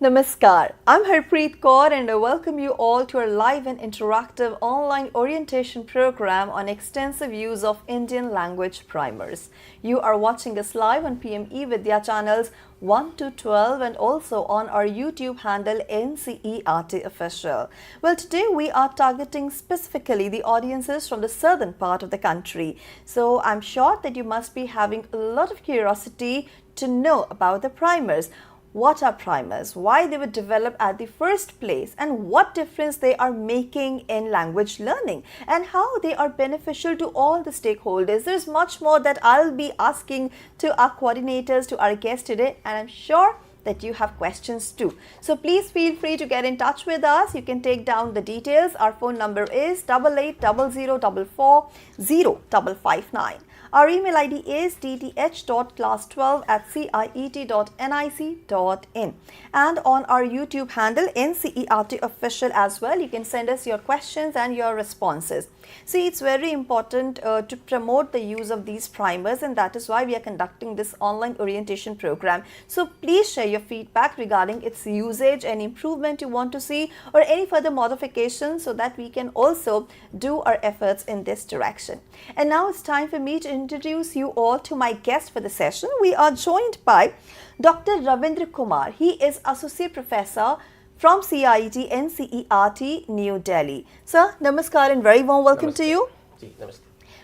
Namaskar, I'm Harpreet Kaur and I welcome you all to our live and interactive online orientation program on extensive use of Indian language primers. You are watching us live on PMeVIDYA channels 1 to 12 and also on our YouTube handle NCERT Official. Well, today we are targeting specifically the audiences from the southern part of the country. So I'm sure that you must be having a lot of curiosity to know about the primers. What are primers, why they were developed at the first place, and what difference they are making in language learning, and how they are beneficial to all the stakeholders. There's much more that I'll be asking to our coordinators, to our guests today, and I'm sure that you have questions too. So please feel free to get in touch with us. You can take down the details. Our phone number is 8800440559. Our email ID is tth.class12@ciet.nic.in, and on our YouTube handle NCERT Official as well. You can send us your questions and your responses. See, it's very important to promote the use of these primers, and that is why we are conducting this online orientation program. So please share your feedback regarding its usage, any improvement you want to see, or any further modifications, so that we can also do our efforts in this direction. And now it's time for me to introduce you all to my guest for the session. We are joined by Dr. Ravindra Kumar. He is Associate Professor from CIET NCERT, New Delhi. Sir, namaskar and very warm welcome to you.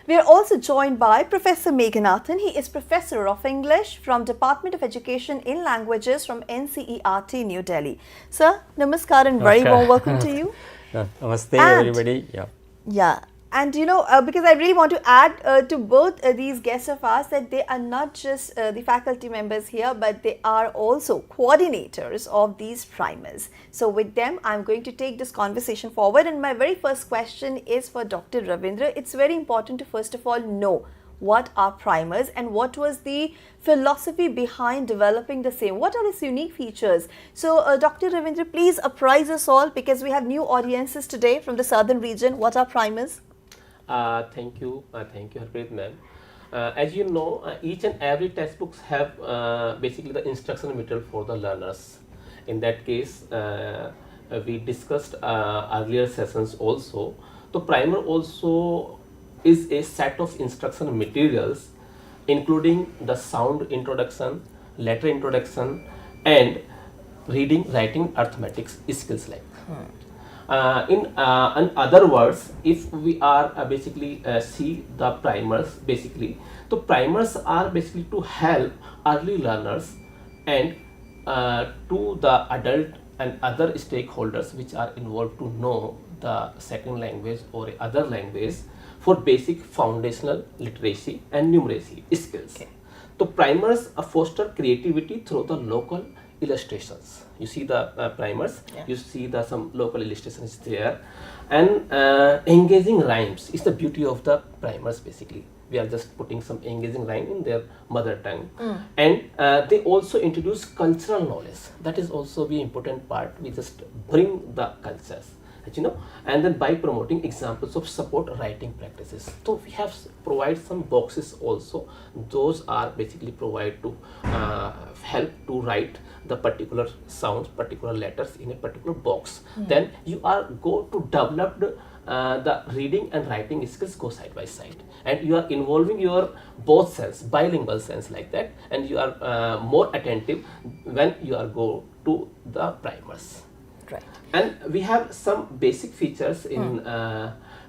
We are also joined by Professor Meganathan. He is Professor of English from Department of Education in Languages from NCERT, New Delhi. Sir, namaskar and very warm welcome to you. Namaste everybody. Yeah. And you know, because I really want to add to both these guests of ours that they are not just the faculty members here, but they are also coordinators of these primers. So with them, I'm going to take this conversation forward. And my very first question is for Dr. Ravindra. It's very important to first of all know what are primers and what was the philosophy behind developing the same. What are its unique features? So Dr. Ravindra, please apprise us all, because we have new audiences today from the southern region. What are primers? Thank you, Harpreet ma'am. As you know, each and every textbooks have basically the instruction material for the learners. In that case, we discussed earlier sessions also. The primer also is a set of instruction materials, including the sound introduction, letter introduction, and reading, writing, arithmetic skills like. In other words, if we are basically see the primers, basically, the primers are basically to help early learners and to the adult and other stakeholders which are involved to know the second language or other language for basic foundational literacy and numeracy skills. Okay. The primers foster creativity through the local illustrations. You see the primers, you see the some local illustrations there, and engaging rhymes is the beauty of the primers. Basically, we are just putting some engaging rhyme in their mother tongue, and they also introduce cultural knowledge. That is also the important part. We just bring the cultures, you know, and then by promoting examples of support writing practices. So we have provide some boxes also. Those are basically provide to help to write the particular sounds, particular letters in a particular box. Then you are go to develop the reading and writing skills go side by side, and you are involving your both sense, bilingual sense like that, and you are more attentive when you are go to the primers. Right. And we have some basic features in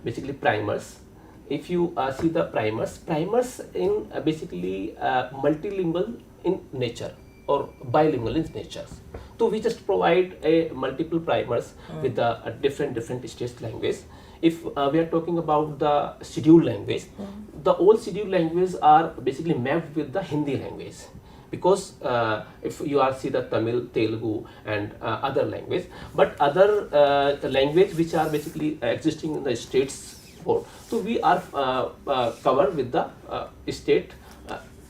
basically primers. If you see the primers in basically multilingual in nature or bilingual in nature. So we just provide a multiple primers with the different state language. If we are talking about the scheduled language, the all scheduled languages are basically mapped with the Hindi language. Because if you are see the Tamil, Telugu and other language, but other language which are basically existing in the states board, so we are covered with the state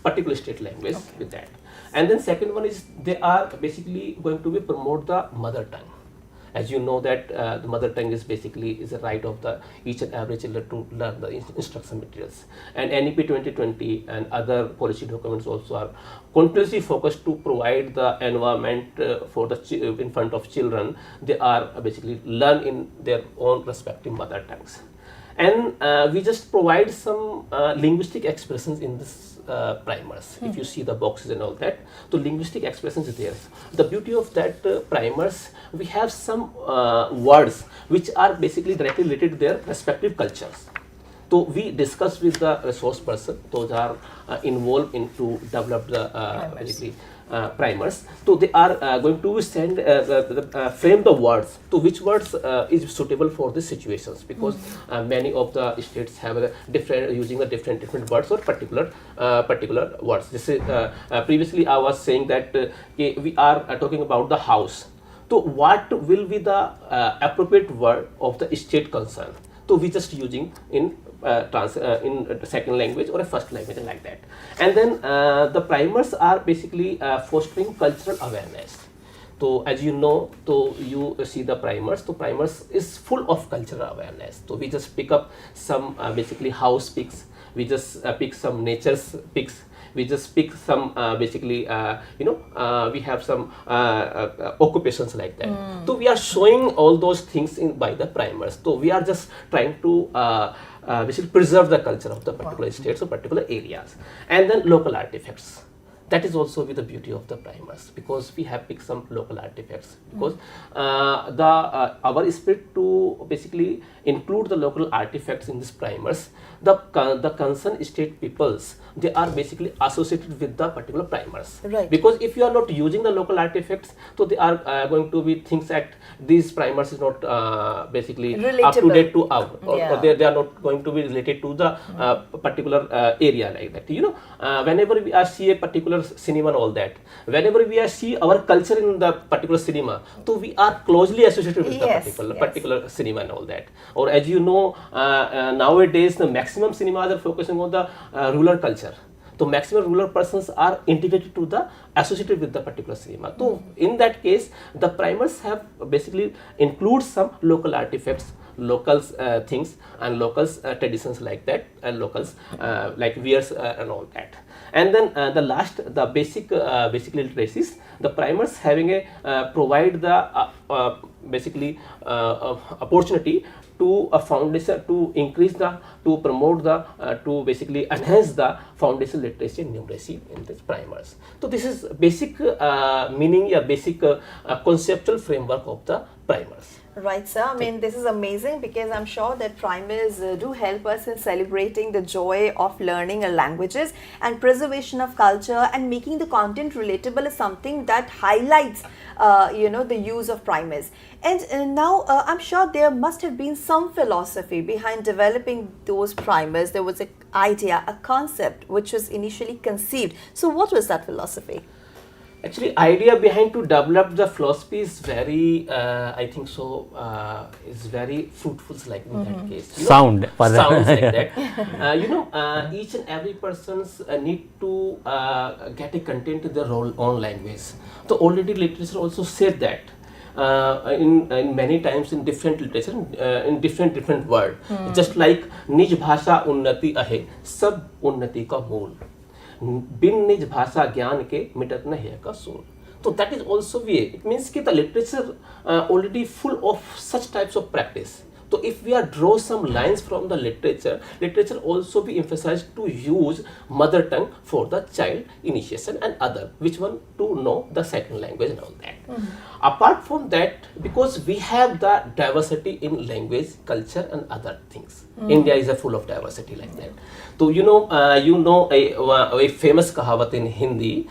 particular state language with that. And then second one is they are basically going to be promote the mother tongue. As you know that the mother tongue is basically is a right of the each and every children to learn the instruction materials. And NEP 2020 and other policy documents also are continuously focused to provide the environment for the in front of children. They are basically learn in their own respective mother tongues. And we just provide some linguistic expressions in this primers. If you see the boxes and all that, so linguistic expressions is there. The beauty of that primers, we have some words which are basically directly related to their respective cultures. So we discuss with the resource person; those are involved into develop the basically primers. So they are going to send frame the words to which words is suitable for the situations, because many of the states have a different using the different words or particular words. This is previously I was saying that we are talking about the house. So what will be the appropriate word of the state concern? So we just using in second language or a first language and like that. And then the primers are basically fostering cultural awareness. So as you know, so you see the primers. So primers is full of cultural awareness. So we just pick up some basically house pics. We just pick some nature's pics. We just pick some basically we have some occupations like that. So we are showing all those things by the primers. So we are just trying to basically preserve the culture of the particular states or particular areas. And then local artifacts. That is also with the beauty of the primers, because we have picked some local artifacts, because our spirit to basically include the local artifacts in these primers. The concerned state peoples, they are basically associated with the particular primers. Right. Because if you are not using the local artifacts, so they are going to be things that these primers is not basically up to date to our, or they are not going to be related to the particular area like that. Whenever we see a particular cinema and all that, whenever we see our culture in the particular cinema, so we are closely associated with the particular cinema and all that. Or as you know, nowadays the maximum cinemas are focusing on the rural culture. So maximum rural persons are integrated to the associated with the particular cinema. So in that case, the primers have basically include some local artifacts, locals things and locals traditions like that, and locals like wears and all that. And then the basically literacies, the primers having a provide the basically opportunity to a foundation to increase to promote to basically enhance the foundation literacy and numeracy in these primers. So this is basic meaning, basic conceptual framework of the primers. Right, sir. I mean, this is amazing, because I'm sure that primers do help us in celebrating the joy of learning languages, and preservation of culture and making the content relatable is something that highlights, the use of primers. And now I'm sure there must have been some philosophy behind developing those primers. There was an idea, a concept which was initially conceived. So what was that philosophy? Actually, idea behind to develop the philosophy is very, I think so, is very fruitful, like in that case. Sounds like that. Each and every person's need to get a content in their own language. So already literature also said that. In many times in different literature, in different word, just like निज भाषा उन्नति अहे सब उन्नति का मूल, बिन निज भाषा ज्ञान के मिटत न है का सूल. So that is also way. It means that the literature already full of such types of practice. So if we are draw some lines from the literature also be emphasized to use mother tongue for the child initiation and other, which one to know the second language and all that. Apart from that, because we have the diversity in language, culture and other things. India is a full of diversity like that. So a famous kahawat in Hindi,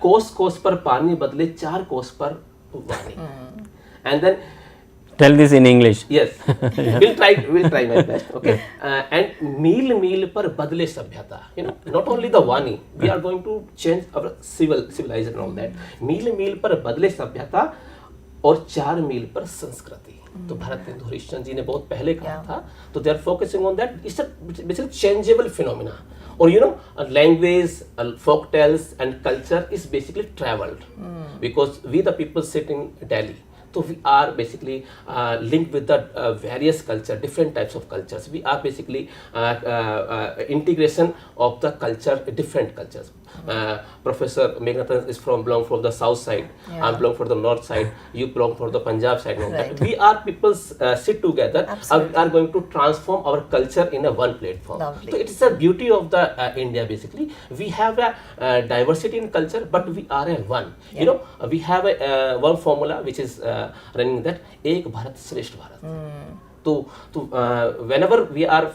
कोस कोस पर पानी बदले चार कोस पर वाणी. And then tell this in English. Yes, we'll try my best. Okay, and मील मील पर बदले सभ्यता. Not only the Vani, we are going to change our civilization and all that. मील मील पर बदले सभ्यता और 4 मील पर संस्कृति. तो भारत हरिश्चंद्र जी ने बहुत पहले कहा था. तो they are focusing on that. It's a basically changeable phenomena. Or language, folk tales and culture is basically traveled. Because we the people sit in Delhi. So we are basically linked with the various culture, different types of cultures. We are basically integration of the culture, different cultures. Professor Meganathan is belong from the south side. Yeah. I belong from the north side. You belong from the Punjab side. Right. We are people sit together. Absolutely. Are going to transform our culture in a one platform. Lovely. So it is the beauty of the India. Basically, we have a diversity in culture, but we are a one. Yeah. You know, we have a one formula which is running that Ek Bharat Shreshth Bharat. So whenever we are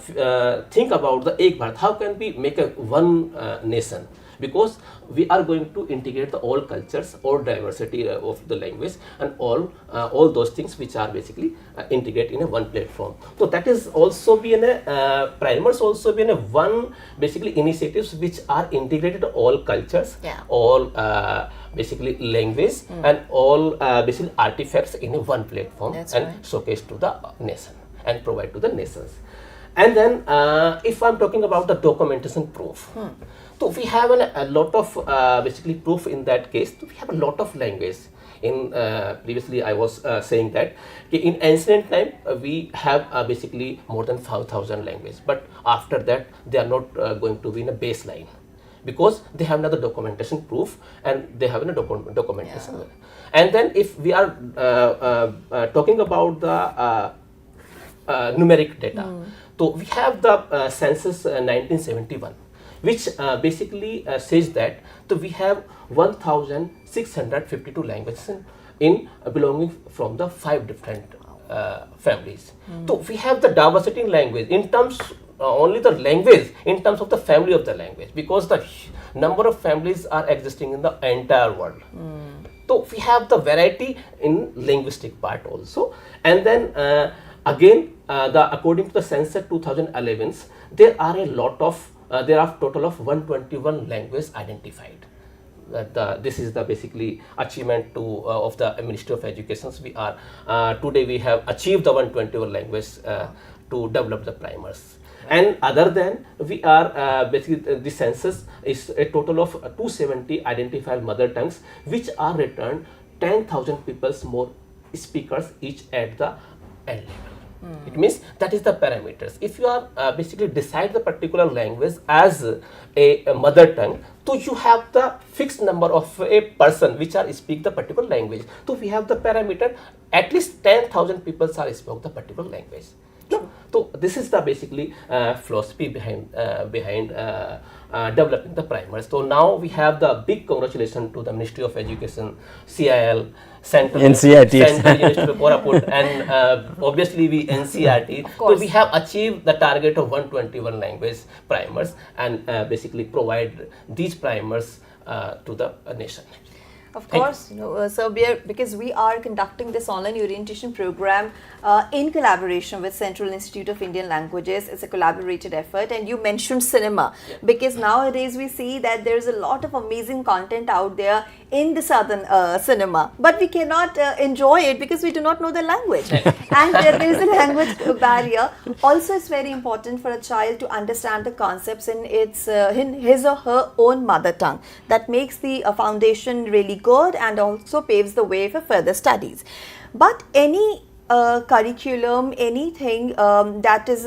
think about the Ek Bharat, how can we make a one nation? Because we are going to integrate the all cultures, all diversity of the language, and all those things which are basically integrated in a one platform. So that is also been a primers also been a one basically initiatives which are integrated all cultures, Yeah. all basically language and all basically artifacts in a one platform. That's and right. showcase to the nation and provide to the nations. And then if I'm talking about the documentation proof, so we have a lot of basically proof in that case. So we have a lot of language. In previously I was saying that in ancient time we have basically more than 5,000 languages, but after that they are not going to be in a baseline, because they have another documentation proof and they have a documentation. Yeah. And then if we are talking about the numeric data, so we have the census 1971, which basically says that we have 1,652 languages in belonging from the 5 different families. So we have the diversity in language in terms only the language, in terms of the family of the language, because the number of families are existing in the entire world. So we have the variety in linguistic part also. And then again according to the census 2011, there are a lot of there are total of 121 languages identified. This is the basically achievement to of the Ministry of Education. We are today we have achieved the 121 language to develop the primers. And other than we are basically the census is a total of 270 identified mother tongues, which are returned 10,000 people's more speakers each at the end level. It means that is the parameters. If you are basically decide the particular language as a mother tongue, so you have the fixed number of a person which are speak the particular language. So we have the parameter at least 10,000 people are spoke the particular language. So this is the basically philosophy behind developing the primers. So now we have the big congratulations to the Ministry of Education, CIL, Central NCERT. University of Koraput, and obviously we NCERT. So we have achieved the target of 121 language primers and basically provide these primers to the nation. Of course, so because we are conducting this online orientation program in collaboration with Central Institute of Indian Languages. It's a collaborated effort, and you mentioned cinema, because nowadays we see that there's a lot of amazing content out there in the southern cinema, but we cannot enjoy it because we do not know the language. And there is a language barrier. Also, it's very important for a child to understand the concepts in his or her own mother tongue. That makes the foundation really good and also paves the way for further studies. But any curriculum, anything that is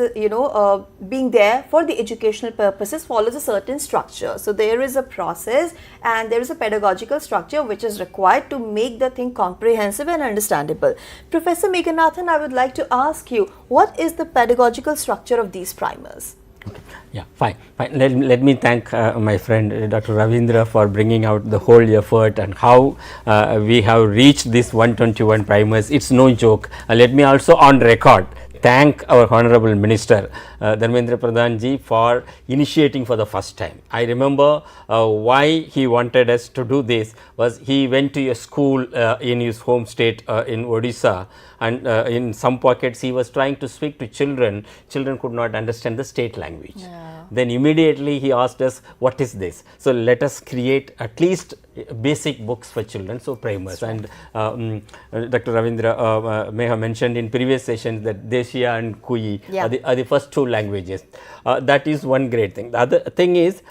being there for the educational purposes follows a certain structure. So there is a process and there is a pedagogical structure which is required to make the thing comprehensive and understandable. Professor Meganathan, I would like to ask you, what is the pedagogical structure of these primers? Yeah, fine. Let me thank my friend Dr. Ravindra for bringing out the whole effort and how we have reached this 121 primers. It's no joke. Let me also on record thank our Honorable Minister Dharmendra Pradhan ji for initiating for the first time. I remember why he wanted us to do this was he went to a school in his home state in Odisha, and in some pockets he was trying to speak to children. Children could not understand the state language. Yeah. Then immediately he asked us, what is this? So let us create at least basic books for children, so primers. And Dr. Ravindra may have mentioned in previous sessions that Deshiya and Kui are the first two languages. That is one great thing. The other thing is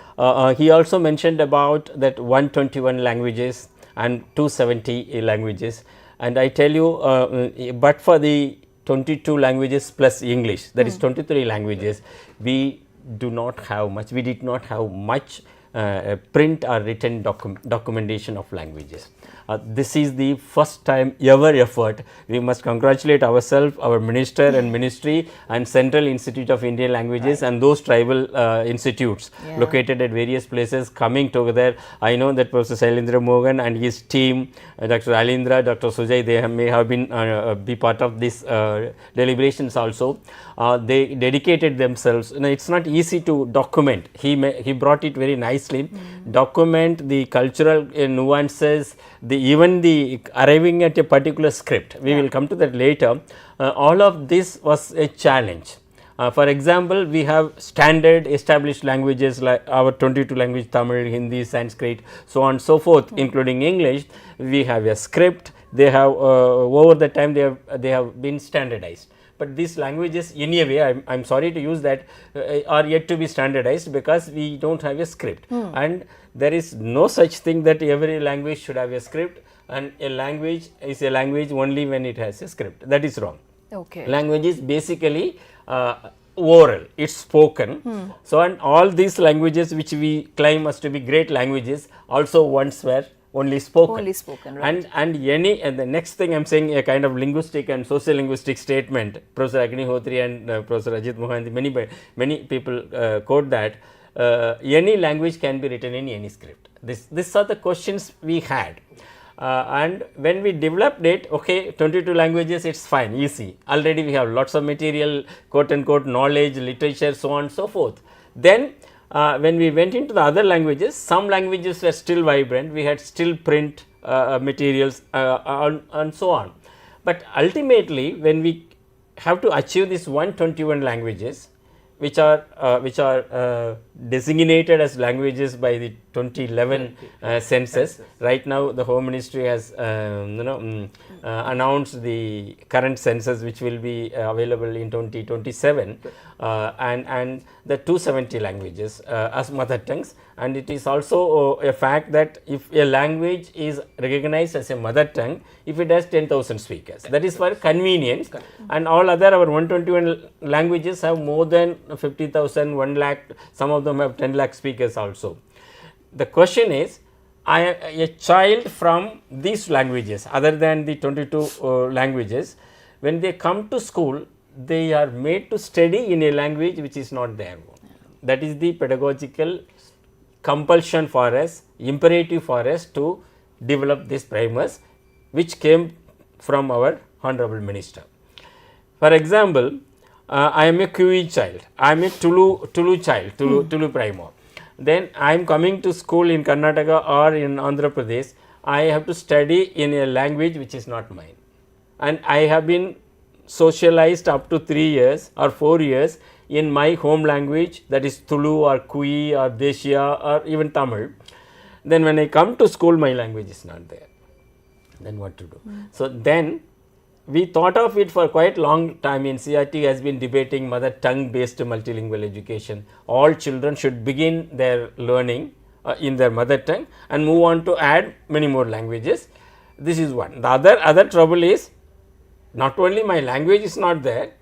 he also mentioned about that 121 languages and 270 languages. And I tell you, but for the 22 languages plus English, that is 23 languages, we do not have much, we did not have much print or written documentation of languages. This is the first time ever effort. We must congratulate ourselves, our minister and ministry and Central Institute of Indian Languages and those tribal institutes located at various places coming together. I know that Professor Shailendra Mohan and his team, Dr. Alindra, Dr. Sujay, they may have been be part of this deliberations also. They dedicated themselves. It is not easy to document. He brought it very nicely. Document the cultural nuances, even the arriving at a particular script. We will come to that later. All of this was a challenge. For example, we have standard established languages like our 22 language Tamil, Hindi, Sanskrit, so on and so forth, including English. We have a script. They have over the time they have been standardized. But these languages in a way, I am sorry to use that, are yet to be standardized because we do not have a script. And there is no such thing that every language should have a script, and a language is a language only when it has a script. That is wrong. Okay. Language is basically oral, it is spoken. So, and all these languages which we claim as to be great languages also once were only spoken. Only spoken, right. And the next thing I am saying, a kind of linguistic and social linguistic statement, Professor Agnihotri and Professor Ajit Mohanty, many people quote that any language can be written in any script. These are the questions we had. And when we developed it, okay, 22 languages, it is fine, easy. Already we have lots of material, quote unquote, knowledge, literature, so on and so forth. Then when we went into the other languages, some languages were still vibrant, we had still print materials and so on. But ultimately, when we have to achieve this 121 languages, which are designated as languages by the 2011 census. Right now, the Home Ministry has announced the current census, which will be available in 2027, and the 270 languages as mother tongues. And it is also a fact that if a language is recognized as a mother tongue, if it has 10,000 speakers, that is for convenience. And all other our 121 languages have more than 50,000, 1 lakh, some of them have 10 lakh speakers also. The question is, a child from these languages other than the 22 languages, when they come to school, they are made to study in a language which is not their own. That is the pedagogical compulsion for us, imperative for us to develop these primers, which came from our Honorable Minister. For example, I am a Kui child, I am a Tulu child, Tulu primer. Then I am coming to school in Karnataka or in Andhra Pradesh, I have to study in a language which is not mine. And I have been socialized up to 3 years or 4 years in my home language, that is Tulu or Kui or Deshia or even Tamil. Then when I come to school, my language is not there. Then what to do? So then we thought of it for quite long time. NCERT has been debating mother tongue based multilingual education. All children should begin their learning in their mother tongue and move on to add many more languages. This is one. The other trouble is, not only my language is not there,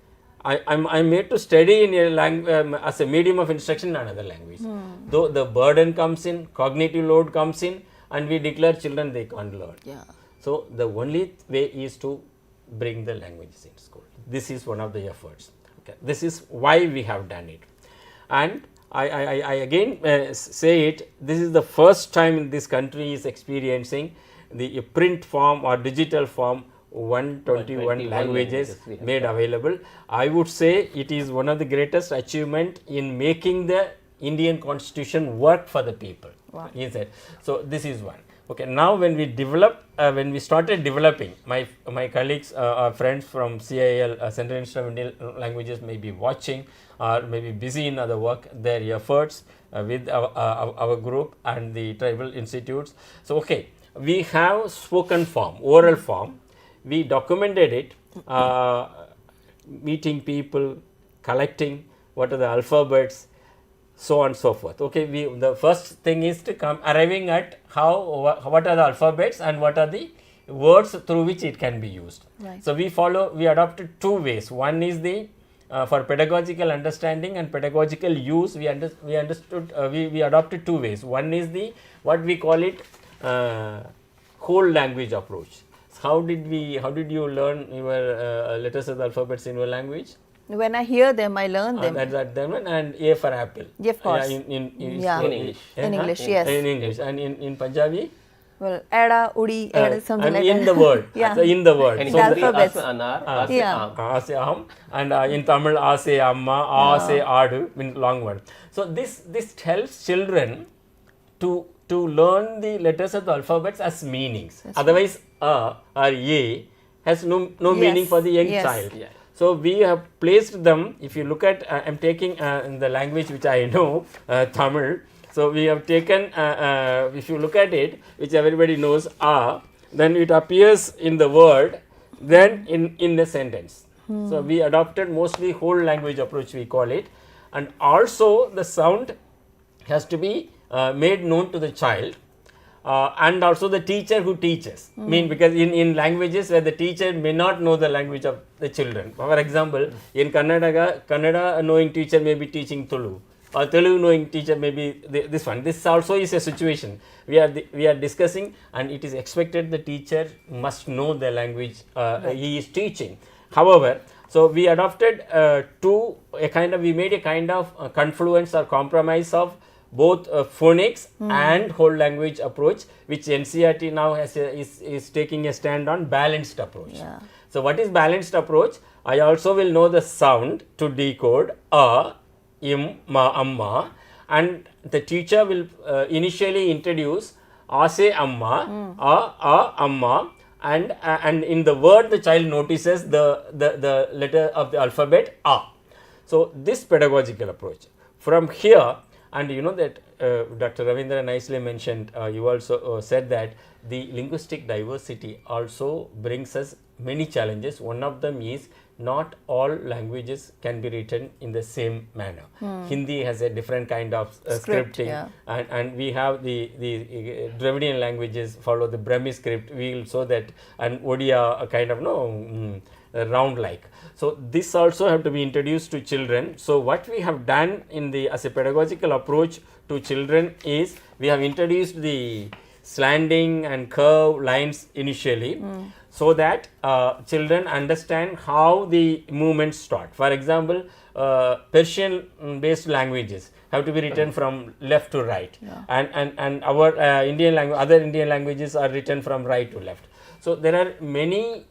I am made to study in a as a medium of instruction in another language. Though the burden comes in, cognitive load comes in, and we declare children they can't learn. So the only way is to bring the languages in school. This is one of the efforts. Okay. This is why we have done it. And I again say it, this is the first time this country is experiencing the print form or digital form 121 languages made available. I would say it is one of the greatest achievement in making the Indian constitution work for the people. Wow. Is it? So this is one. Okay, now when we started developing, my colleagues or friends from CIL, Central Institute of Indian Languages, may be watching or may be busy in other work, their efforts with our group and the tribal institutes. So okay, we have spoken form, oral form. We documented it, meeting people, collecting what are the alphabets, so on and so forth. Okay, the first thing is to arriving at what are the alphabets and what are the words through which it can be used. Right. So, we adopted two ways. One is the for pedagogical understanding and pedagogical use, we adopted two ways. One is the what we call it whole language approach. So how did you learn your letters of the alphabets in your language? When I hear them, I learn them. That's them, and A for apple. Yeah, of course. In English. In English, yes. In English, and in Punjabi. Well, Ada, Udi, something and like in that. the word. Yeah. So in the word. And So Hindi, alphabets. Ase anar, Ase Yeah. am. Ase aham, and in Tamil Ase amma, Ase adu, in long word. So this helps children to learn the letters of the alphabets as meanings. Otherwise, or A has no meaning for the young child. Yeah. So we have placed them. If you look at, I am taking the language which I know, Tamil. So we have taken, if you look at it, which everybody knows, then it appears in the word, then in the sentence. So we adopted mostly whole language approach, we call it, and also the sound has to be made known to the child. And also the teacher who teaches. Because in languages where the teacher may not know the language of the children. For example, in Kannada knowing teacher may be teaching Tulu, or Telugu knowing teacher may be this one. This also is a situation we are discussing, and it is expected the teacher must know the language he is teaching. However, so we adopted we made a kind of confluence or compromise of both phonics and whole language approach, which NCERT now is taking a stand on balanced approach. Yeah. So what is balanced approach? I also will know the sound to decode a, im, ma, amma, and the teacher will initially introduce ase amma, a, amma, and in the word the child notices the letter of the alphabet a. So this pedagogical approach. From here, and you know that Dr. Ravindra nicely mentioned, you also said that the linguistic diversity also brings us many challenges. One of them is not all languages can be written in the same manner. Hindi has a different kind of scripting, yeah. and we have the Dravidian languages follow the Brahmi script. We will show that, and Odia a kind of round like. So this also have to be introduced to children. So what we have done as a pedagogical approach to children is we have introduced the slanting and curve lines initially, so that children understand how the movements start. For example, Persian based languages have to be written from left to right, and our other Indian languages are written from right to left. So there are many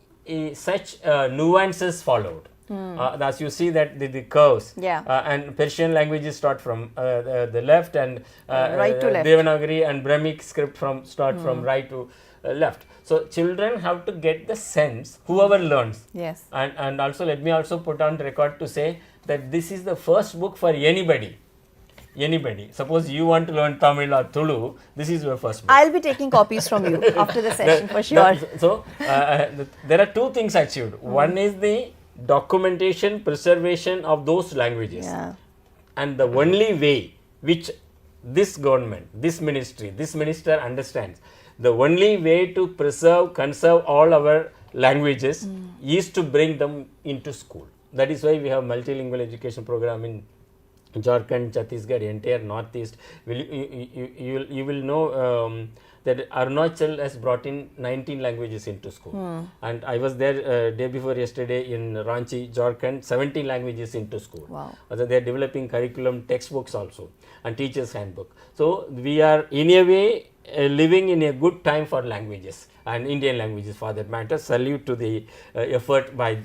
such nuances followed. As you see that the curves, and Persian languages start from the left, and right to left. Devanagari and Brahmic script start from right to left. So children have to get the sense, whoever learns. Yes. And also let me also put on record to say that this is the first book for anybody. Suppose you want to learn Tamil or Tulu, this is your first book. I'll be taking copies from you after the session for sure. So there are two things achieved. One is the documentation, preservation of those languages, and the only way which this government, this minister understands, the only way to conserve all our languages is to bring them into school. That is why we have multilingual education program in Jharkhand, Chhattisgarh, entire northeast. You will know that Arunachal has brought in 19 languages into school, and I was there day before yesterday in Ranchi, Jharkhand, 17 languages into school. Wow. Also they are developing curriculum, textbooks also, and teachers handbook. So we are in a way living in a good time for languages, and Indian languages for that matter. Salute to the effort by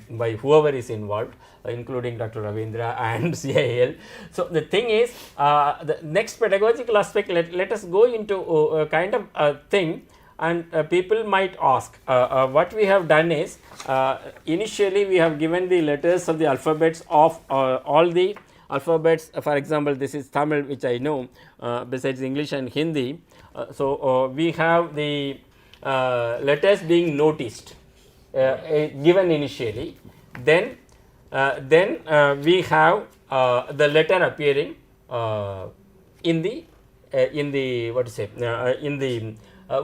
whoever is involved, including Dr. Ravindra and CIL. So the thing is, the next pedagogical aspect, let us go into a kind of thing, and people might ask, what we have done is, initially we have given the letters of the alphabets of all the alphabets. For example, this is Tamil, which I know, besides English and Hindi. So we have the letters being noticed, given initially, then we have the letter appearing in the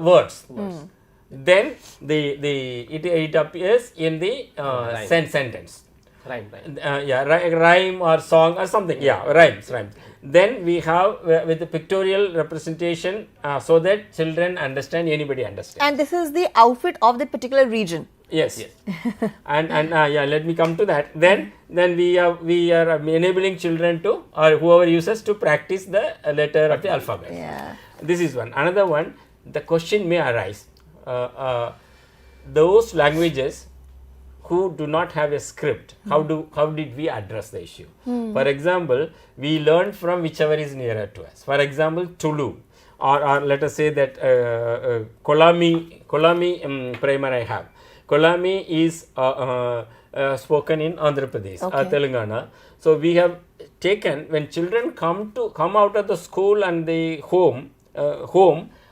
words. then it appears in the sentence. Rhyme. Rhyme or song or something. Rhymes. Then we have with the pictorial representation so that children understand, anybody understand. And this is the outfit of the particular region. Yes. and let me come to that. Then we are enabling children to, or whoever uses, to practice the letter of the alphabet. Yeah. This is one. Another one, the question may arise. Those languages who do not have a script, how did we address the issue? For example, we learn from whichever is nearer to us. For example, Tulu, or let us say that Kolami primer I have. Kolami is spoken in Andhra Pradesh, Telangana. So we have taken, when children come out of the school and the home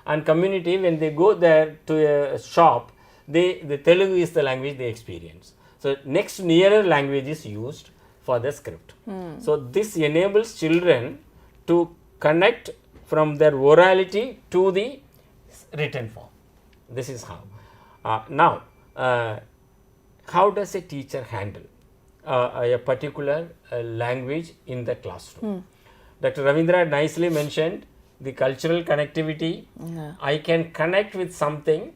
and community, when they go there to a shop, the Telugu is the language they experience. So next nearer language is used for the script. So this enables children to connect from their orality to the written form. This is how. Now, how does a teacher handle a particular language in the classroom? Dr. Ravindra nicely mentioned the cultural connectivity. I can connect with something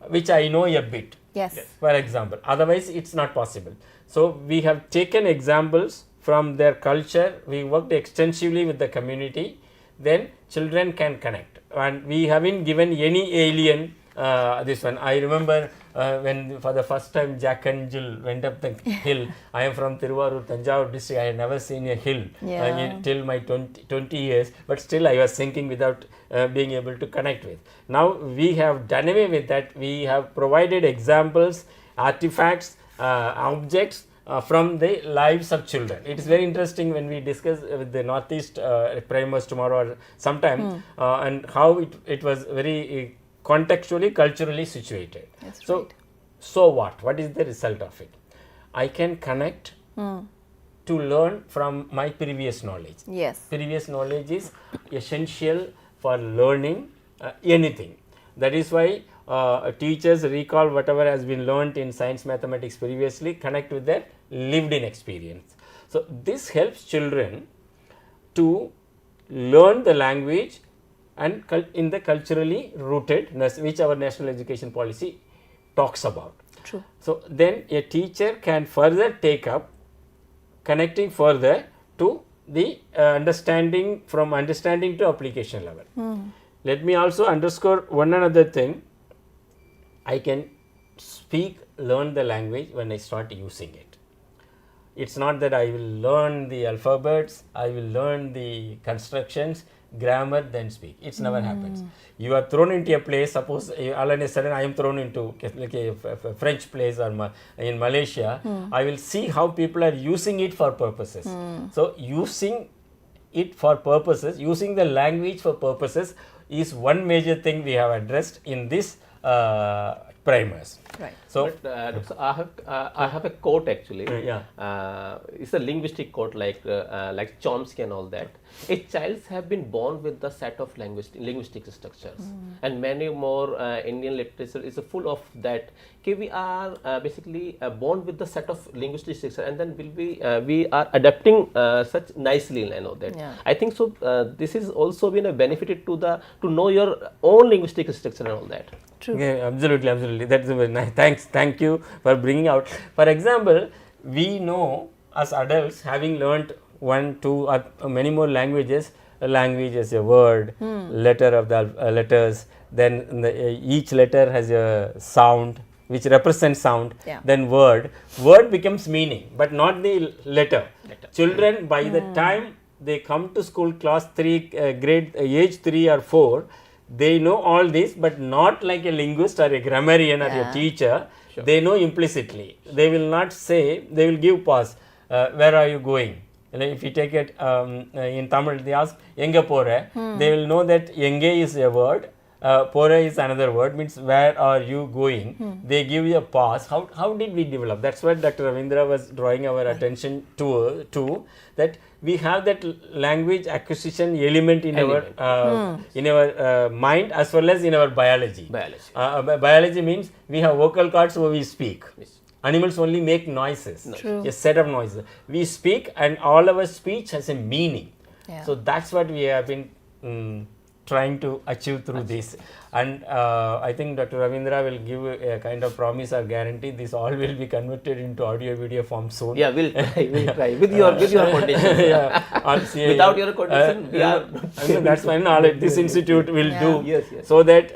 which I know a bit. Yes. For example, otherwise it's not possible. So we have taken examples from their culture. We worked extensively with the community. Then children can connect, and we haven't given any alien this one. I remember when for the first time Jack and Jill went up the hill. I am from Tiruvarur, Tanjavur district. I had never seen a hill till my 20 years, but still I was thinking without being able to connect with. Now we have done away with that. We have provided examples, artifacts, objects from the lives of children. It is very interesting when we discuss with the Northeast primers tomorrow or sometime, and how it was very contextually, culturally situated. That's so, right. So what? What is the result of it? I can connect to learn from my previous knowledge. Yes. Previous knowledge is essential for learning anything. That is why teachers recall whatever has been learnt in science, mathematics previously, connect with their lived in experience. So this helps children to learn the language and in the culturally rootedness which our national education policy talks about. True. So then a teacher can further take up connecting further to the understanding, from understanding to application level. Let me also underscore one another thing. I can speak, learn the language when I start using it. It's not that I will learn the alphabets, I will learn the constructions, grammar, then speak. It's never happens. You are thrown into a place, suppose all of a sudden I am thrown into like a French place or in Malaysia, I will see how people are using it for purposes. So using it for purposes, using the language for purposes is one major thing we have addressed in this primers. Right. So, I have a quote actually. It's a linguistic quote like Chomsky and all that. A child have been born with the set of linguistic structures, and many more Indian literature is full of that. Okay, we are basically born with the set of linguistic structure, and then we are adapting such nicely. I know that. Yeah. I think so. This is also been a benefit to know your own linguistic structure and all that. True. Yeah, absolutely. That's very nice. Thank you for bringing out. For example, we know as adults, having learnt 1, 2 or many more languages, a language is a word, letter of the letters, then each letter has a sound which represents sound, then word becomes meaning, but not the letter. Children, by the time they come to school class 3, grade age 3 or 4, they know all this, but not like a linguist or a grammarian or a teacher. Sure. They know implicitly. They will not say, they will give pause. Where are you going? If you take it in Tamil, they ask, Enga pore. They will know that Enge is a word pora is another word, means where are you going? They give you a pause. How did we develop? That's what Dr. Ravindra was drawing our attention to, that we have that language acquisition element in our mind as well as in our biology. Biology means we have vocal cords, so we speak. Yes. Animals only make noises, a set of noises. We speak, and all our speech has a meaning. Yeah. So that's what we have been trying to achieve through this. And I think Dr. Ravindra will give a kind of promise or guarantee this all will be converted into audio video form soon. Yeah, we'll try with your conditions. Without your condition, we are. That's fine. This institute will do. Yes. So that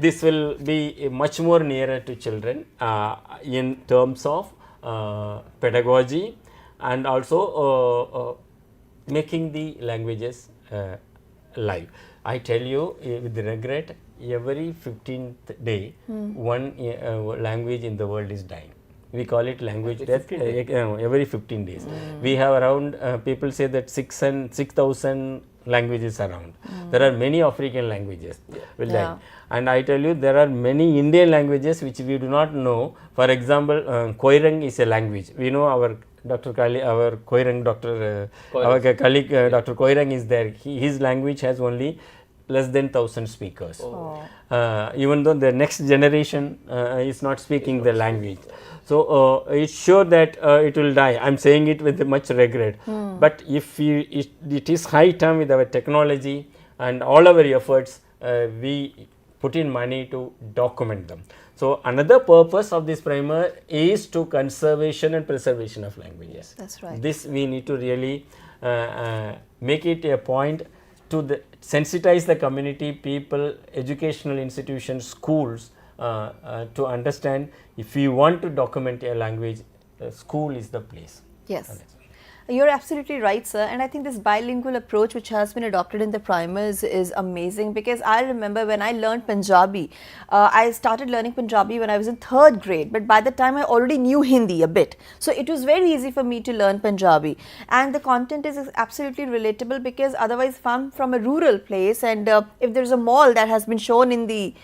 this will be much more nearer to children in terms of pedagogy, and also making the languages live. I tell you with regret, every 15th day, one language in the world is dying. We call it language death every 15 days. We have around, people say that 6,000 languages around. There are many African languages will die. And I tell you, there are many Indian languages which we do not know. For example, Koirang is a language. We know our Dr. Kali, our Koirang doctor, our colleague Dr. Koirang is there. His language has only less than 1,000 speakers. Even though the next generation is not speaking the language. So it's sure that it will die. I'm saying it with much regret. But if it is high time with our technology and all our efforts, we put in money to document them. So another purpose of this primer is to conservation and preservation of languages. That's right. This we need to really make it a point to sensitize the community, people, educational institutions, schools to understand if we want to document a language, school is the place. Yes. You're absolutely right, sir. And I think this bilingual approach which has been adopted in the primers is amazing, because I remember when I learned Punjabi, I started learning Punjabi when I was in 3rd grade, but by the time I already knew Hindi a bit. So it was very easy for me to learn Punjabi. And the content is absolutely relatable, because otherwise if I'm from a rural place and if there's a mall that has been shown in the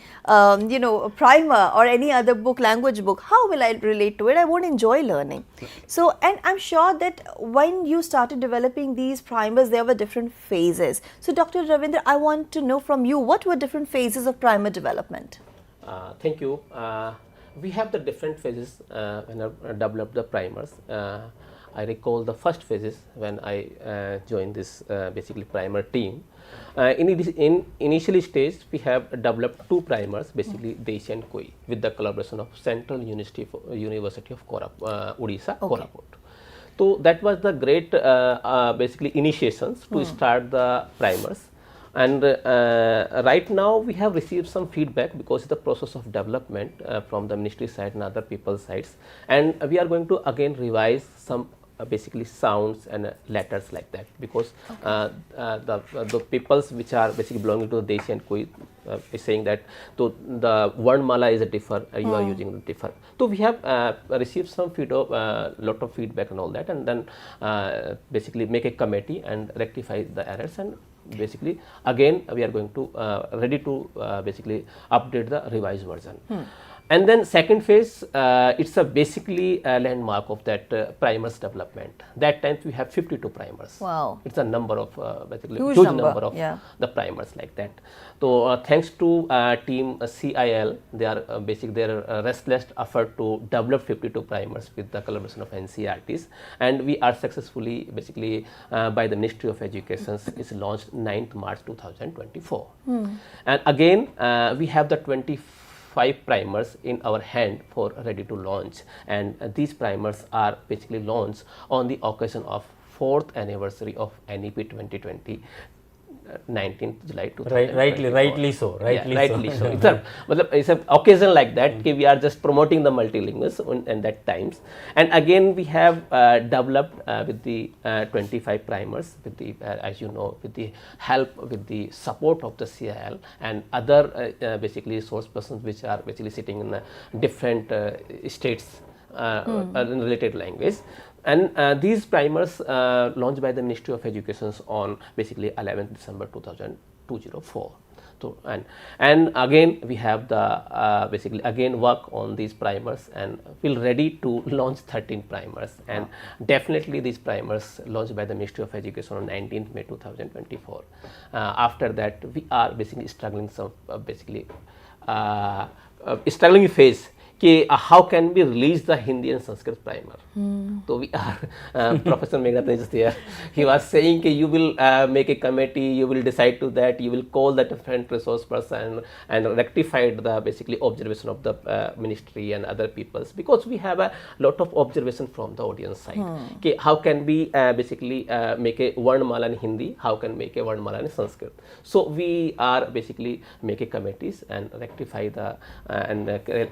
primer or any other book, language book, how will I relate to it? I won't enjoy learning. So, and I'm sure that when you started developing these primers, there were different phases. So, Dr. Ravindra, I want to know from you, what were different phases of primer development? Thank you. We have the different phases when I developed the primers. I recall the first phases when I joined this basically primer team. In initially stage, we have developed 2 primers, basically Desi and Koi, with the collaboration of Central University of Odisha, Koraput. So that was the great basically initiations to start the primers. And right now we have received some feedback, because the process of development from the ministry side and other people's sides, and we are going to again revise some basically sounds and letters like that, because the peoples which are basically belonging to the Desi and Koi is saying that the Varnmala is a differ, you are using the differ. So we have received some lot of feedback and all that, and then basically make a committee and rectify the errors, and basically again we are going to ready to basically update the revised version. And then second phase, it's a basically a landmark of that primers development. That time we have 52 primers. Wow. It's a number of basically huge number of the primers like that. So thanks to team CIL, they are their restless effort to develop 52 primers with the collaboration of NCERTs, and we are successfully basically by the Ministry of Education is launched 9th March 2024. And again we have the 25 primers in our hand for ready to launch, and these primers are basically launched on the occasion of 4th anniversary of NEP 2020, 19th July 2024. Rightly so. It's an occasion like that. We are just promoting the multilinguals in that times. And again we have developed with the 25 primers with the as you know, with the help, with the support of the CIL and other basically source persons which are basically sitting in different states in related language. And these primers launched by the Ministry of Education on basically 11th December 204. So, and again we have the basically again work on these primers, and feel ready to launch 13 primers, and definitely these primers launched by the Ministry of Education on 19th May 2024. After that we are basically struggling some struggling phase. How can we release the Hindi and Sanskrit primer? So we are, Professor Meganathan is there. He was saying you will make a committee, you will decide to that, you will call the different resource person and rectify the basically observation of the ministry and other peoples, because we have a lot of observation from the audience side. How can we basically make a Varnamala in Hindi? How can make a Varnamala in Sanskrit? So we are basically making committees and rectify the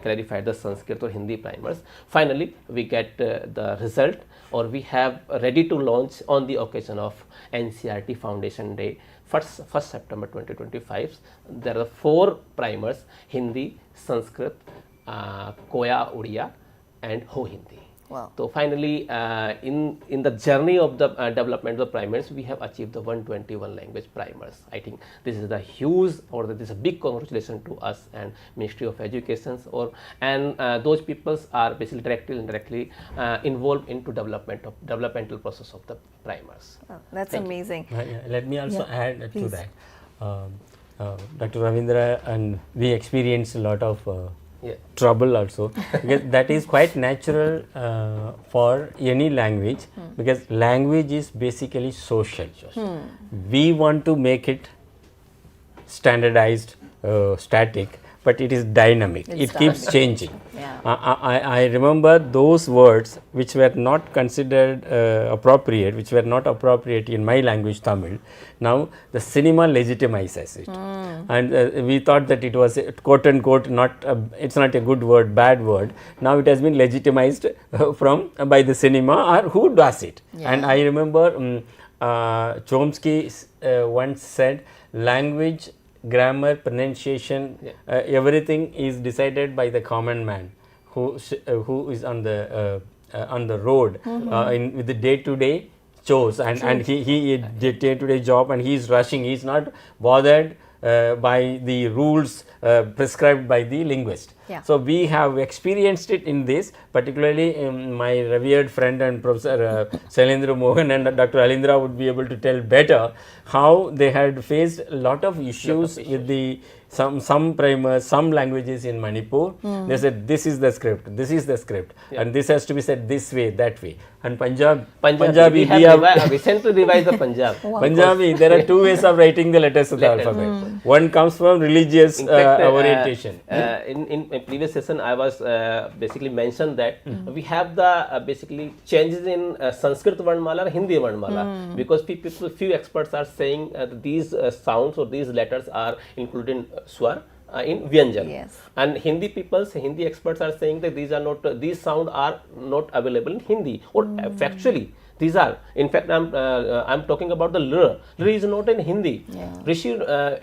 clarify the Sanskrit or Hindi primers. Finally, we get the result, or we have ready to launch on the occasion of NCERT Foundation Day, 1st September 2025. There are 4 primers: Hindi, Sanskrit, Koya Uriya, and Ho Hindi. Wow. So finally, in the journey of the development of the primers, we have achieved the 121 language primers. I think this is the huge, or this is a big congratulation to us and Ministry of Education, and those peoples are basically directly and indirectly involved into developmental process of the primers. Oh, that's amazing. Let me also add to that. Dr. Ravindra, and we experienced a lot of trouble also, because that is quite natural for any language, because language is basically social. We want to make it standardized, static, but it is dynamic. It keeps changing. I remember those words which were not considered appropriate, which were not appropriate in my language Tamil. Now the cinema legitimizes it, and we thought that it was quote unquote it's not a good word, bad word. Now it has been legitimized by the cinema, or who does it. And I remember Chomsky once said, language, grammar, pronunciation, everything is decided by the common man who is on the road with the day-to-day chores, and he did day-to-day job, and he is rushing. He is not bothered by the rules prescribed by the linguist. So we have experienced it in this, particularly my revered friend and Professor Shailendra Mohan and Dr. Alindra would be able to tell better how they had faced a lot of issues with the some primers, some languages in Manipur. They said this is the script, and this has to be said this way, that way. And Punjabi, we have recently revised the Punjab. Punjabi, there are 2 ways of writing the letters of the alphabet. One comes from religious orientation. In previous session, I was basically mentioned that we have the basically changes in Sanskrit Varnamala or Hindi Varnamala, because few experts are saying these sounds or these letters are included in swar in Vyanjan, and Hindi experts are saying that these sounds are not available in Hindi, or factually these are. In fact, I'm talking about the L. L is not in Hindi. Rishi,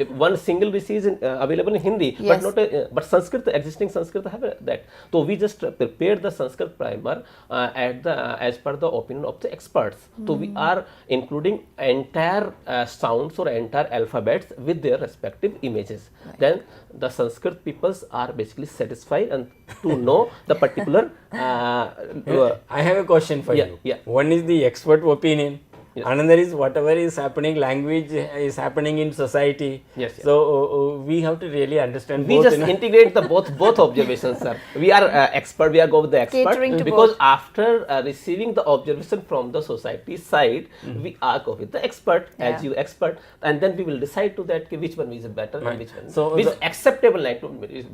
one single Rishi is available in Hindi, but not but Sanskrit, the existing Sanskrit have that. So we just prepared the Sanskrit primer as per the opinion of the experts. So we are including entire sounds or entire alphabets with their respective images. Then the Sanskrit peoples are basically satisfied and to know the particular. I have a question for you. One is the expert opinion. Another is whatever is happening, language is happening in society. So we have to really understand. We just integrate the both observations, sir. We are expert. We are go with the expert, because after receiving the observation from the society side, we are go with the expert as you expert, and then we will decide to that which one is better and which one. So which is acceptable. Like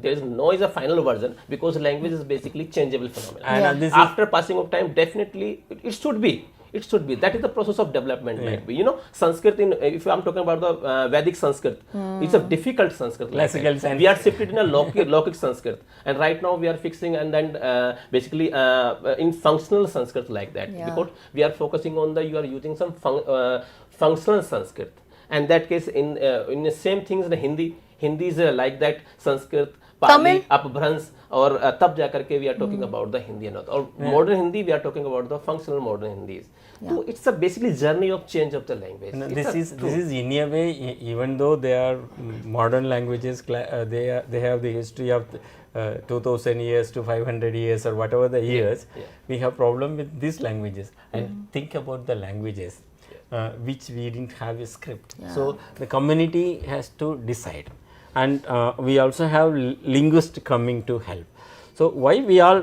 there is no is a final version, because language is basically changeable phenomenon. And after passing of time, definitely it should be. It should be. That is the process of development. Might be. You know, Sanskrit, if I'm talking about the Vedic Sanskrit, it's a difficult Sanskrit. We are shifted in a Lokic Sanskrit, and right now we are fixing and then basically in functional Sanskrit like that. Because we are focusing on you are using some functional Sanskrit. And that case in the same things in Hindi is like that Sanskrit, Pali, Upbhrans, or tab ja karke we are talking about the Hindi and all. Or modern Hindi, we are talking about the functional modern Hindis. So it's a basically journey of change of the language. No, this is in a way, even though they are modern languages, they have the history of 2000 years to 500 years or whatever the years. We have problem with these languages. And think about the languages which we didn't have a script. So the community has to decide, and we also have linguists coming to help. So why we are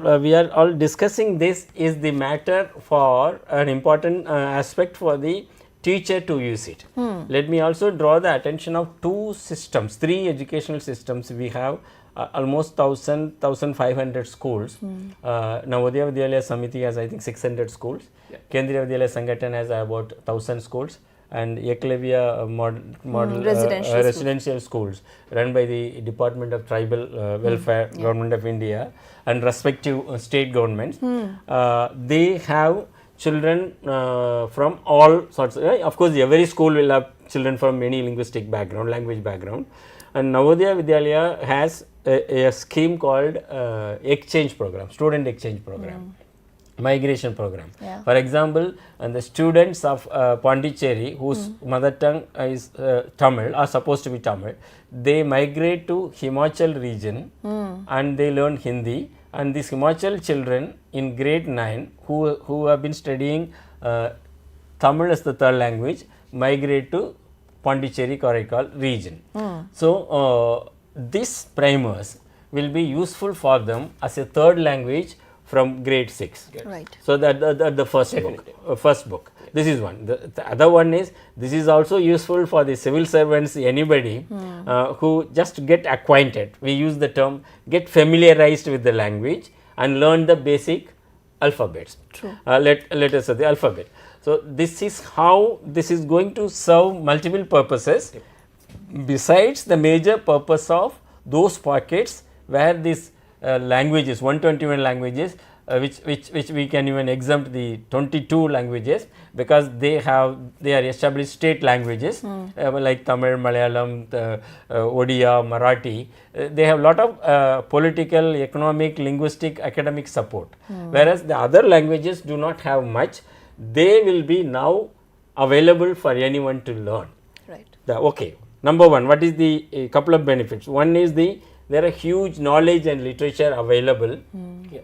all discussing this is the matter for an important aspect for the teacher to use it. Let me also draw the attention of two systems, three educational systems. We have almost 1500 schools. Navodaya Vidyalaya Samiti has I think 600 schools. Kendriya Vidyalaya Sangathan has about 1000 schools. And Eklavya model residential schools run by the Department of Tribal Welfare, Government of India, and respective state governments. They have children from all sorts. Of course, every school will have children from any linguistic background, language background. And Navodaya Vidyalaya has a scheme called exchange program, student exchange program. Migration program. For example, and the students of Pondicherry whose mother tongue is Tamil, are supposed to be Tamil, they migrate to Himachal region and they learn Hindi, and these Himachal children in grade 9 who have been studying Tamil as the third language migrate to Pondicherry Karaikal region. So these primers will be useful for them as a third language from grade 6. Right. So that the first book. This is one. The other one is, this is also useful for the civil servants, anybody who just get acquainted. We use the term get familiarized with the language and learn the basic alphabets. True. Let us say the alphabet. So this is how this is going to serve multiple purposes besides the major purpose of those pockets where these languages, 121 languages, which we can even exempt the 22 languages, because they are established state languages like Tamil, Malayalam, Odia, Marathi. They have lot of political, economic, linguistic, academic support, whereas the other languages do not have much. They will be now available for anyone to learn. Right. Okay. Number one, what is the couple of benefits? One is there are huge knowledge and literature available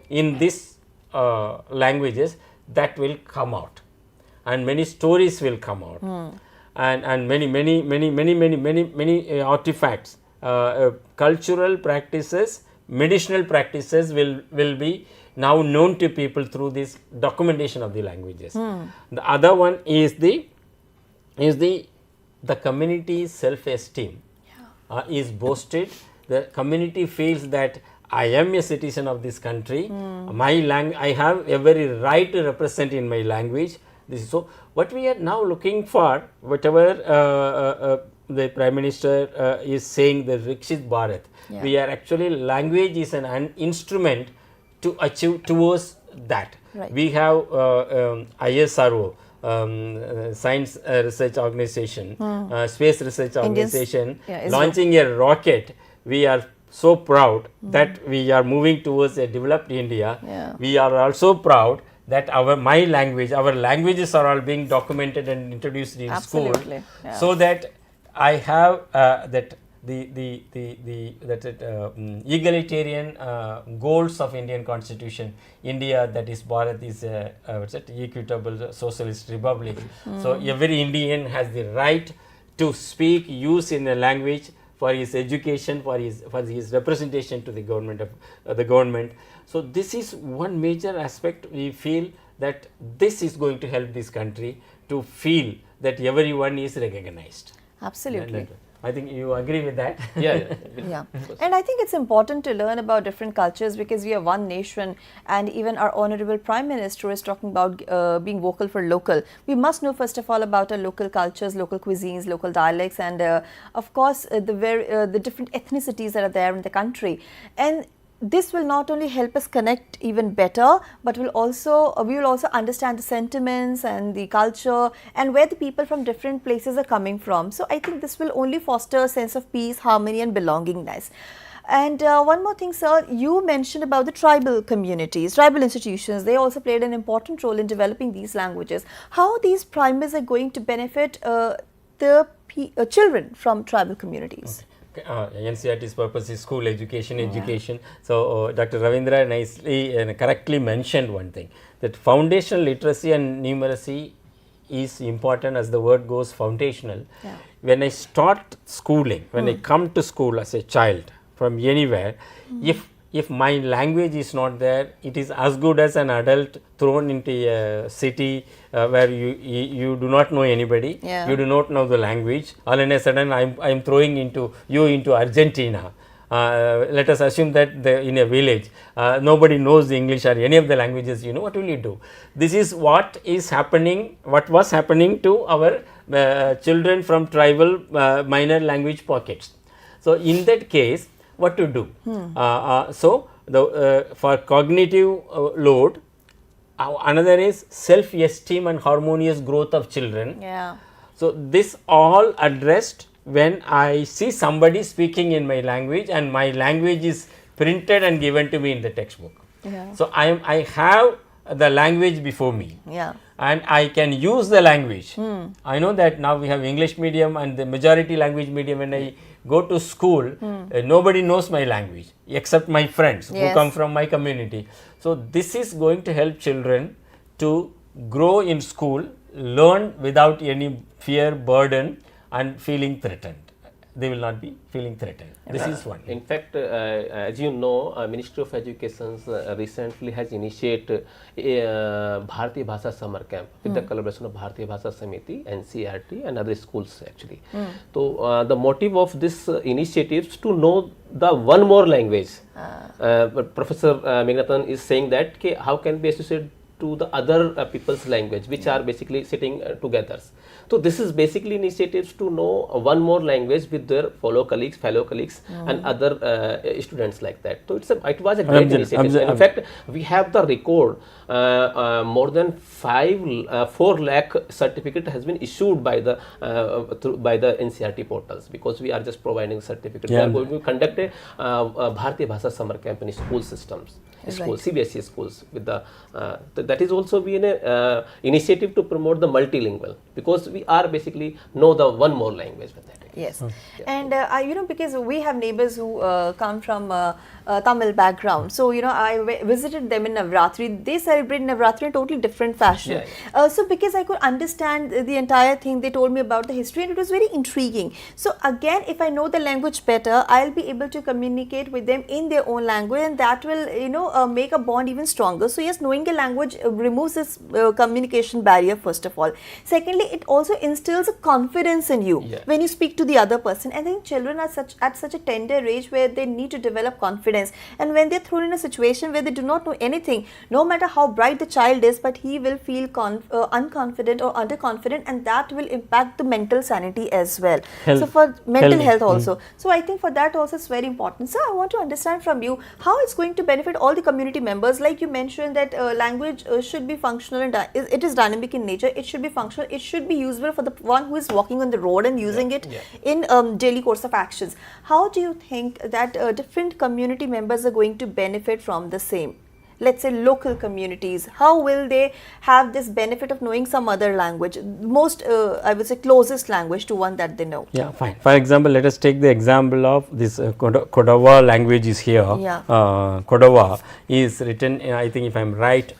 in these languages that will come out, and many stories will come out, and many artifacts, cultural practices, medicinal practices will be now known to people through this documentation of the languages. The other one is the community's self-esteem is boosted. The community feels that I am a citizen of this country, I have every right to represent in my language. This is so. What we are now looking for, whatever the Prime Minister is saying, the Viksit Bharat, we are actually, language is an instrument to achieve towards that. Right. We have ISRO, Science Research Organization, Space Research Organization, launching a rocket. We are so proud that we are moving towards a developed India. We are also proud that our languages are all being documented and introduced in school, so that I have that the egalitarian goals of Indian Constitution. India, that is Bharat, is equitable socialist republic. So every Indian has the right to speak, use in a language for his education, for his representation to the government of the government. So this is one major aspect. We feel that this is going to help this country to feel that everyone is recognized. Absolutely. I think you agree with that. Yeah. And I think it's important to learn about different cultures, because we are one nation, and even our Honorable Prime Minister is talking about being vocal for local. We must know first of all about our local cultures, local cuisines, local dialects, and of course the different ethnicities that are there in the country. And this will not only help us connect even better, but we will also understand the sentiments and the culture and where the people from different places are coming from. So I think this will only foster a sense of peace, harmony and belongingness. And one more thing, sir, you mentioned about the tribal communities, tribal institutions. They also played an important role in developing these languages. How these primers are going to benefit the children from tribal communities? NCERT's purpose is school education, education. So, Dr. Ravindra nicely and correctly mentioned one thing, that foundational literacy and numeracy is important, as the word goes, foundational. When I start schooling, when I come to school as a child from anywhere, if my language is not there, it is as good as an adult thrown into a city where you do not know anybody, you do not know the language. All in a sudden, I am throwing you into Argentina. Let us assume that in a village, nobody knows English or any of the languages. You know, what will you do? This is what is happening. What was happening to our children from tribal minor language pockets. So, in that case, what to do? So, for cognitive load, another is self-esteem and harmonious growth of children. So, this all addressed when I see somebody speaking in my language and my language is printed and given to me in the textbook. So, I have the language before me, and I can use the language. I know that now we have English medium and the majority language medium. When I go to school, nobody knows my language except my friends who come from my community. So, this is going to help children to grow in school, learn without any fear, burden and feeling threatened. They will not be feeling threatened. This is one. In fact, as you know, Ministry of Education recently has initiated a Bharatiya Bhasha Summer Camp with the collaboration of Bharatiya Bhasha Samiti, NCERT and other schools actually. So, the motive of this initiative is to know the one more language. Professor Meganathan is saying that how can be associated to the other people's language, which are basically sitting together. So, this is basically initiatives to know one more language with their fellow colleagues and other students like that. So, it was a great initiative. In fact, we have the record, more than 4 lakh certificate has been issued by the NCERT portals, because we are just providing certificate. We are going to conduct a Bharatiya Bhasha Summer Camp in school systems, schools, CBSE schools with the that is also been an initiative to promote the multilingual, because we are basically know the one more language with that. Yes, and you know, because we have neighbors who come from Tamil background, so you know, I visited them in Navratri. They celebrate Navratri in a totally different fashion. So because I could understand the entire thing, they told me about the history, and it was very intriguing. So again, if I know the language better, I'll be able to communicate with them in their own language, and that will, you know, make a bond even stronger. So yes, knowing a language removes this communication barrier first of all. Secondly, it also instills a confidence in you when you speak to the other person. I think children are at such a tender age where they need to develop confidence, and when they're thrown in a situation where they do not know anything, no matter how bright the child is, but he will feel unconfident or underconfident, and that will impact the mental sanity as well. So for mental health also. So I think for that also it's very important. So I want to understand from you how it's going to benefit all the community members. Like you mentioned that language should be functional and it is dynamic in nature. It should be functional. It should be usable for the one who is walking on the road and using it in daily course of actions. How do you think that different community members are going to benefit from the same? Let's say local communities, how will they have this benefit of knowing some other language, most I would say closest language to one that they know? Yeah, fine. For example, let us take the example of this Kodawa language is here. Kodawa is written, I think if I am right,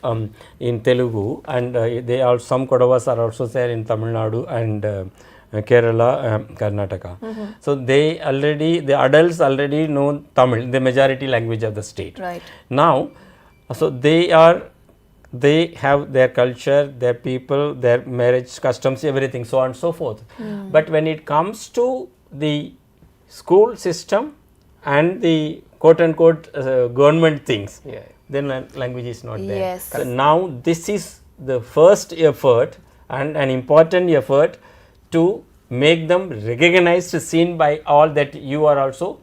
in Telugu, and they are, some Kodavas are also there in Tamil Nadu and Kerala, Karnataka. So they already, the adults already know Tamil, the majority language of the state. Now, so they have their culture, their people, their marriage customs, everything, so on and so forth. But when it comes to the school system and the quote unquote government things, then language is not there. So now this is the first effort and an important effort to make them recognized, seen by all, that you are also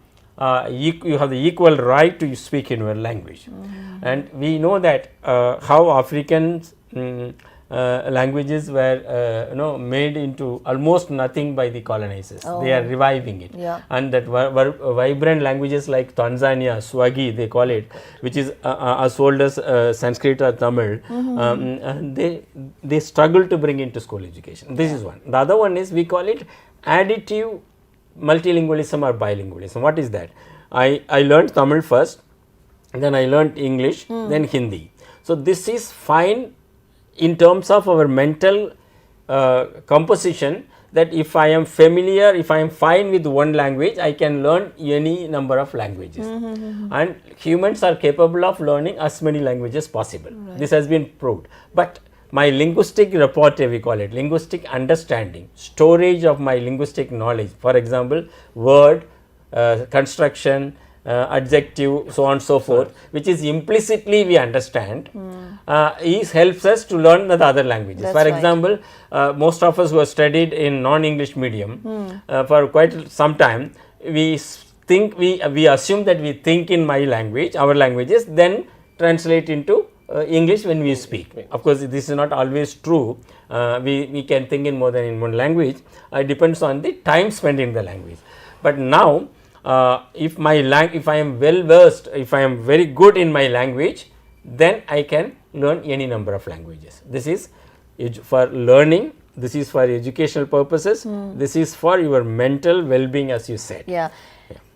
you have the equal right to speak in your language. And we know that how Africans languages were made into almost nothing by the colonizers. They are reviving it. Yeah. And that vibrant languages like Tanzania, Swahili they call it, which is as old as Sanskrit or Tamil, and they struggle to bring into school education. This is one. The other one is, we call it additive multilingualism or bilingualism. What is that? I learned Tamil first, then I learned English, then Hindi. So this is fine in terms of our mental composition, that if I am familiar, if I am fine with one language, I can learn any number of languages. And humans are capable of learning as many languages possible. Right. This has been proved. But my linguistic repertoire, we call it, linguistic understanding, storage of my linguistic knowledge, for example, word, construction, adjective, so on and so forth, which is implicitly we understand, helps us to learn the other languages. That's for right. example, most of us who have studied in non-English medium for quite some time, we think, we assume that we think in my language, our languages, then translate into English when we speak. Of course, this is not always true. We can think in more than in one language. It depends on the time spent in the language. But now, if I am well versed, if I am very good in my language, then I can learn any number of languages. This is for learning, this is for educational purposes, this is for your mental well-being, as you said. Yeah.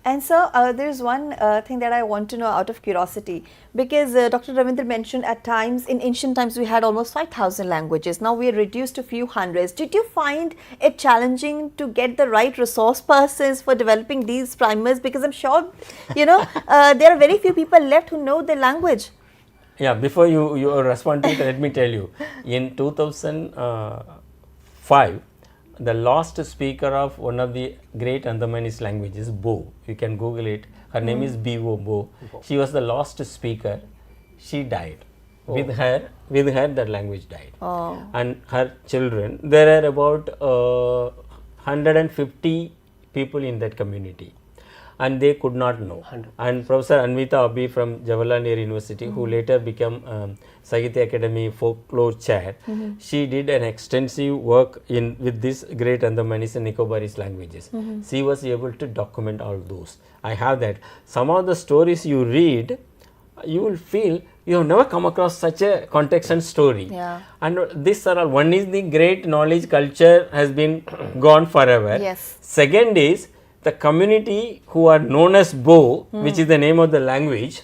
And so, there is one thing that I want to know out of curiosity, because Dr. Ravindra mentioned at times, in ancient times, we had almost 5,000 languages. Now we are reduced to a few hundreds. Did you find it challenging to get the right resource persons for developing these primers? Because I'm sure, there are very few people left who know the language. Yeah, before you respond to it, let me tell you, in 2005, the last speaker of one of the great Andamanese languages, Bo, you can Google it, her name is Bo. She was the last speaker, she died. With her that language died. And her children, there are about 150 people in that community, and they could not know. And Professor Anvita Abhi from Jawaharlal Nehru University, who later became Sahitya Academy folklore chair, she did an extensive work with this great Andamanese and Nicobarese languages. She was able to document all those. I have that. Some of the stories you read, you will feel you have never come across such a context and story. Yeah. And this are all. One is the great knowledge culture has been gone forever. Yes. Second is the community who are known as Bo, which is the name of the language,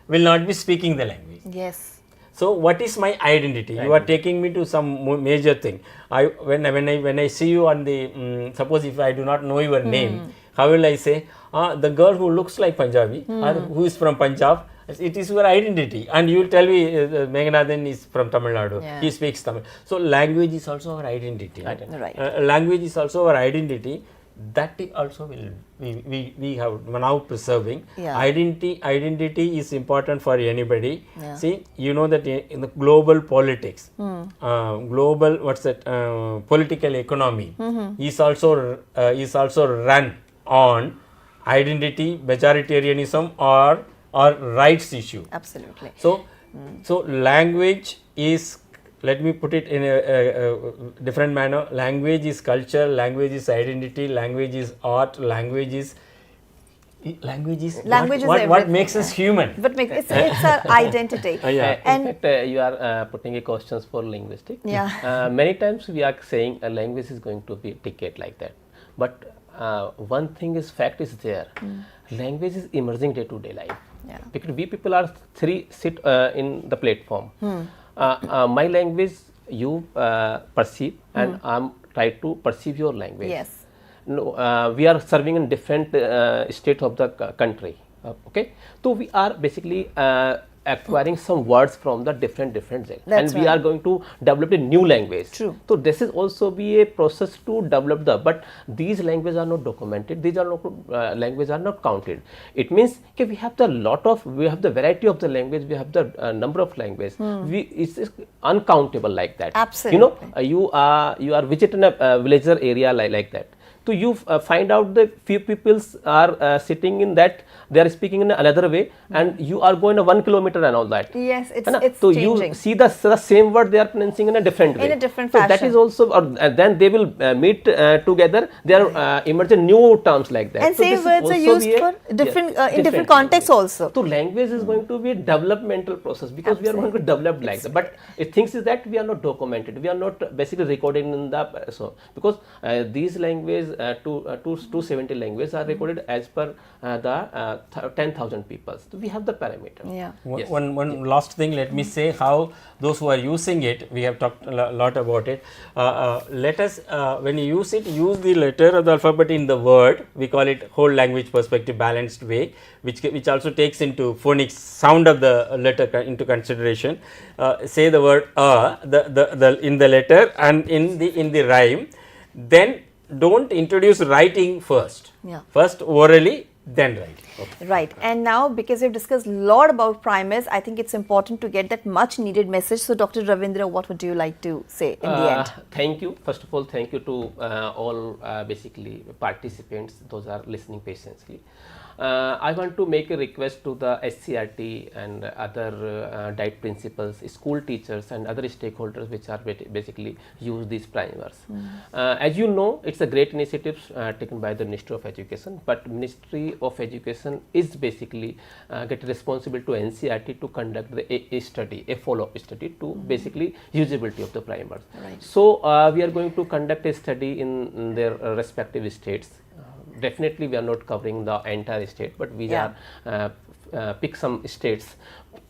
will not be speaking the language. Yes. So what is my identity? You are taking me to some major thing. When I see you on the suppose if I do not know your name, how will I say the girl who looks like Punjabi or who is from Punjab? It is your identity, and you will tell me Meganathan is from Tamil Nadu. Yeah. He speaks Tamil. So language is also our identity. Right. Language is also our identity. That also we have now preserving. Yeah. Identity is important for anybody. Yeah. See, you know that in the global politics, global political economy is also run on identity, majoritarianism or rights issue. Absolutely. So language is, let me put it in a different manner. Language is culture, language is identity, language is art, language is what makes us human. But it's our identity. Yeah. In fact, you are putting a questions for linguistic. Yeah. Many times we are saying a language is going to be ticket like that. But one thing is fact is there. Language is emerging day to day life. Yeah. Because we people are sit in the platform. My language you perceive, and I'm try to perceive your language. Yes. No, we are serving in different states of the country. Okay, so we are basically acquiring some words from the different and we are going to develop a new language. True. So this is also be a process to develop but these languages are not documented, these are not languages are not counted. It means okay, we have the variety of the language, we have the number of language, it's uncountable like that. Absolutely. You are visiting a villager area like that. So you find out the few peoples are sitting in that, they are speaking in another way, and you are going 1 kilometer and all that. Yes, it's so changing. you see the same word they are pronouncing in a different way. In a different so fashion. that is also, then they will meet together. They are emerging new terms like that. And so same words are used for different in different contexts also. So language is going to be a developmental process, because we are going to develop like that. But the things is that we are not documented. We are not basically recording in the because these language 270 languages are recorded as per the 10,000 people. So we have the parameter. Yeah. Yes. One last thing, let me say how those who are using it, we have talked a lot about it. Let us, when you use it, use the letter of the alphabet in the word. We call it whole language perspective balanced way, which also takes into phonics sound of the letter into consideration. Say the word the in the letter and in the rhyme. Then don't introduce writing first. Yeah. First orally, then writing. Okay. Right. And now, because we've discussed a lot about primers, I think it's important to get that much needed message. So, Dr. Ravindra, what would you like to say in the end? Thank you. First of all, thank you to all basically participants, those are listening patiently. I want to make a request to the NCERT and other diet principals, school teachers and other stakeholders which are basically use these primers. As you know, it's a great initiative taken by the Ministry of Education, but Ministry of Education is basically get responsible to NCERT to conduct a study, a follow-up study to basically usability of the primers. Right. So we are going to conduct a study in their respective states. Definitely we are not covering the entire state, but we are pick some states.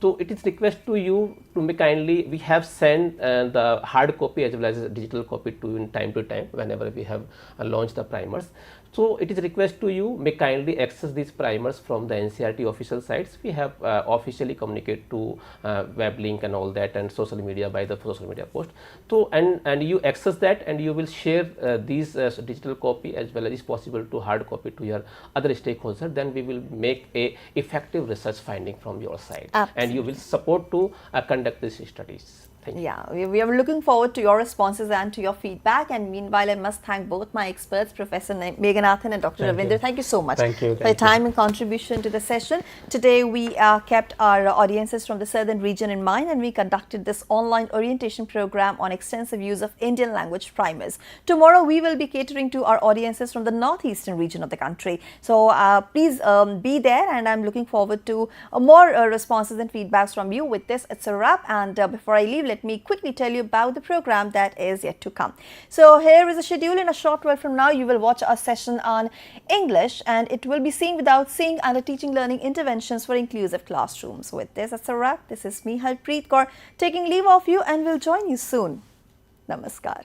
So it is request to you to make kindly, we have sent the hard copy as well as digital copy to you in time to time whenever we have launched the primers. So it is request to you, may kindly access these primers from the NCERT official sites. We have officially communicate to web link and all that and social media by the social media post. So and you access that and you will share these digital copy as well as is possible to hard copy to your other stakeholders. Then we will make a effective research finding from your side. Absolutely. And you will support to conduct these studies. Thank you. Yeah, we are looking forward to your responses and to your feedback. And meanwhile, I must thank both my experts, Professor Meganathan and Dr. Ravindra. Thank you so much for your time and contribution to the session. Today, we kept our audiences from the southern region in mind, and we conducted this online orientation program on extensive use of Indian language primers. Tomorrow, we will be catering to our audiences from the northeastern region of the country. So please be there, and I'm looking forward to more responses and feedbacks from you. With this, it's a wrap. And before I leave, let me quickly tell you about the program that is yet to come. So here is a schedule. In a short while from now, you will watch a session on English, and it will be Seeing Without Seeing and a teaching learning interventions for inclusive classrooms. With this, that's a wrap. This is me, Harpreet Kaur, taking leave of you, and will join you soon. Namaskar.